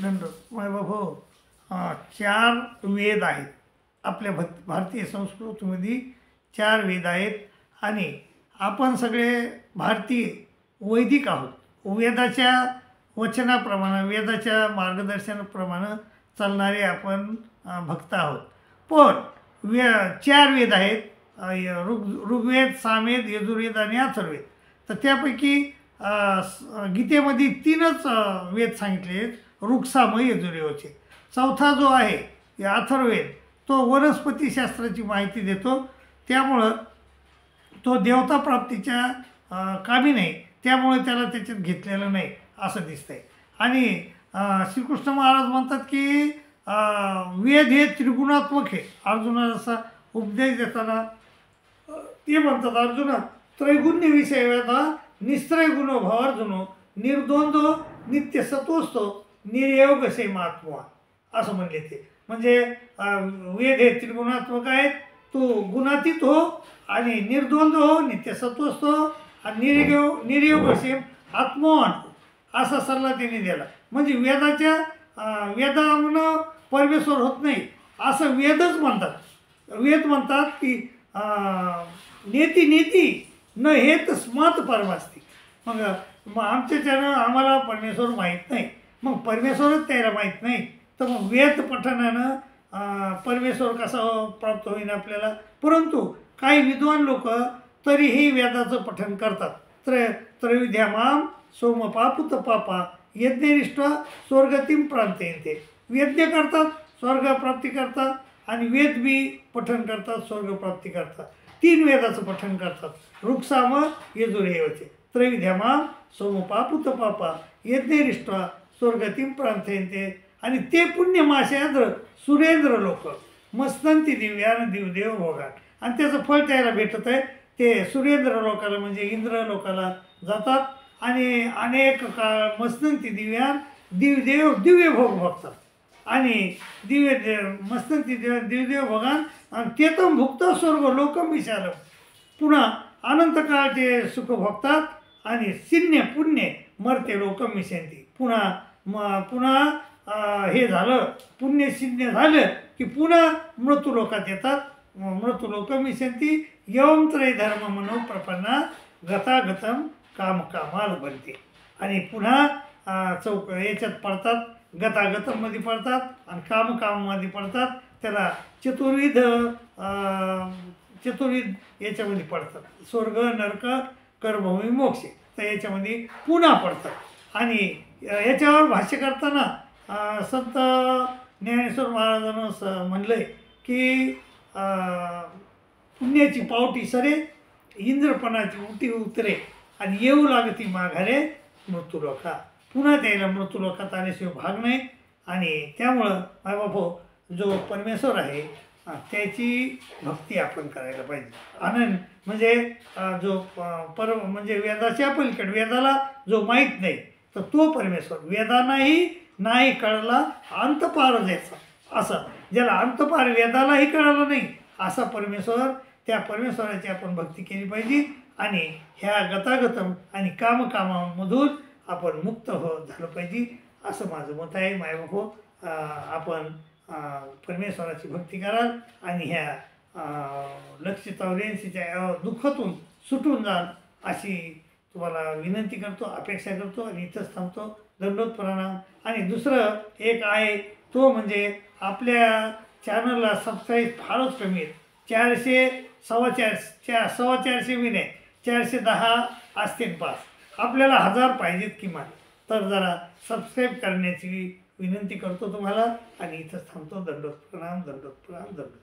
दंडोत बाबा चार वेद आहेत आपल्या भारतीय संस्कृतीमध्ये. चार वेद आहेत आणि आपण सगळे भारतीय वैदिक आहोत. वेदाच्या वचनाप्रमाणे वेदाच्या मार्गदर्शनाप्रमाणे चालणारे आपण भक्त आहोत. पण चार वेद आहेत, ऋग्वेद, सामवेद, यजुर्वेद आणि अथर्ववेद. तर त्यापैकी गीतेमध्ये तीनच वेद सांगितले आहेत, ऋग, साम, यजुर्वेदचे. चौथा जो आहे अथर्ववेद तो वनस्पतीशास्त्राची माहिती देतो. त्यामुळं तो देवता प्राप्तीच्या कामी नाही, त्यामुळे त्याला त्याच्यात घेतलेलं नाही असं दिसतंय. आणि श्रीकृष्ण महाराज म्हणतात की वेद हे त्रिगुणात्मक आहे. अर्जुनाला असा उपदेश देताना ते म्हणतात, अर्जुना त्रैगुण्य विषय वेदा निस्त्रय गुणो भावार्जुनो निर्द्वंद्व नित्य सत्वस्तो निर्योग से महात्मा असं म्हणले ते. म्हणजे वेद हे त्रिगुणात्मक आहेत, तो गुणातीत हो आणि निर्द्वंद्व हो, नित्य सत्वस्त हो आणि निर्योग से आत्मवान असा सल्ला त्यांनी दिला. म्हणजे वेदामुळं परमेश्वर होत नाही असं वेदच म्हणतात. वेद म्हणतात की नेती नेती न हेत स्मत परमास्ती. मग आमच्याच्यानं आम्हाला परमेश्वर माहीत नाही, मग परमेश्वरच त्याला माहीत नाही, तर मग वेद पठणानं परमेश्वर कसा प्राप्त होईल आपल्याला. परंतु काही विद्वान लोक तरीही वेदाचं पठण करतात. त्रैविध्यामाम सोमपापुत पापा यज्ञनिष्ठा स्वर्गतीम प्रांतयन्ते. यज्ञ करतात, स्वर्गप्राप्ती करतात आणि वेद बी पठण करतात, स्वर्गप्राप्ती करतात. तीन वेदाचं पठण करतात, ऋग, साम, यजुर्वेदचे. त्रैविध्यामाम सोमपापुत पापा यज्ञनिष्ठा स्वर्गतीम प्रांतयन्ते. आणि ते पुण्य माशाद्र सुरेंद्र लोक मस्तंती दिव्यान दिवदेव भोगान. आणि त्याचं फळ त्याला भेटत आहे. ते सुरेंद्र लोकाला म्हणजे इंद्र लोकाला जातात आणि अनेक काळ मस्तंती दिव्यान दिवदेव दिव्य भोग भोगतात. आणि मस्तंती दिवदेव भोगान आणि तेतम भुक्त स्वर्ग लोकम विशालम. पुन्हा अनंत काळ ते सुख भोगतात आणि शिन्य पुण्य मरते लोकम विशंती. पुन्हा हे झालं, पुण्य शिन्य झालं की पुन्हा मृत्यूलोकात येतात. मृत्यूलोकम विशंती यवम त्रय धर्म मनो प्रपन्ना गतागतम कामकामाल बनते. आणि पुन्हा याच्यात पडतात, गतागतमध्ये पडतात आणि कामकामामध्ये पडतात. त्याला चतुर्विध याच्यामध्ये पडतात, स्वर्ग, नरक, कर्मभूमी, मोक्ष. तर याच्यामध्ये पुन्हा पडतात. आणि याच्यावर भाष्य करताना संत ज्ञानेश्वर महाराजांनं म्हणलंय की पुण्याची पावटी सरे, इंद्रपणाची उटी उतरे आणि येऊ लागती माघारे मृत्यूलोका. पुन्हा त्याला मृत्यूलोकात आल्याशिवाय भाग नाही. आणि त्यामुळं मायबापो जो परमेश्वर आहे त्याची भक्ती आपण करायला पाहिजे. आनंद म्हणजे जो म्हणजे वेदाच्या पलीकडे वेदाला जो माहीत नाही तर तो परमेश्वर. वेदांनाही नाही कळला अंतपार द्यायचा असा, ज्याला अंतपार वेदालाही कळालं नाही असा परमेश्वर, त्या परमेश्वराची आपण भक्ती केली पाहिजे. आणि ह्या गतागतम आणि कामकामामधून आपण मुक्त झालं पाहिजे असं माझं मत आहे. मायबापो आपण परमेश्वराची भक्ती कराल आणि ह्या लक्षितावर यांच्या दुःखातून सुटून जाल अशी तुम्हाला विनंती करतो, अपेक्षा करतो आणि इथंच थांबतो. दंडोत प्रणाम. आणि दुसरं एक आहे तो म्हणजे आपल्या चॅनलला सबस्क्राईब फारच कमी आहेत. 400 450 बी नाही, 410 असतील पास. आपल्याला 1000 पाहिजेत किमान. तर जरा सबस्क्राईब करण्याची विनंती करतो तुम्हाला आणि इथंच थांबतो. दंडोत प्रणाम, दंडोत प्रणाम, दंडोत.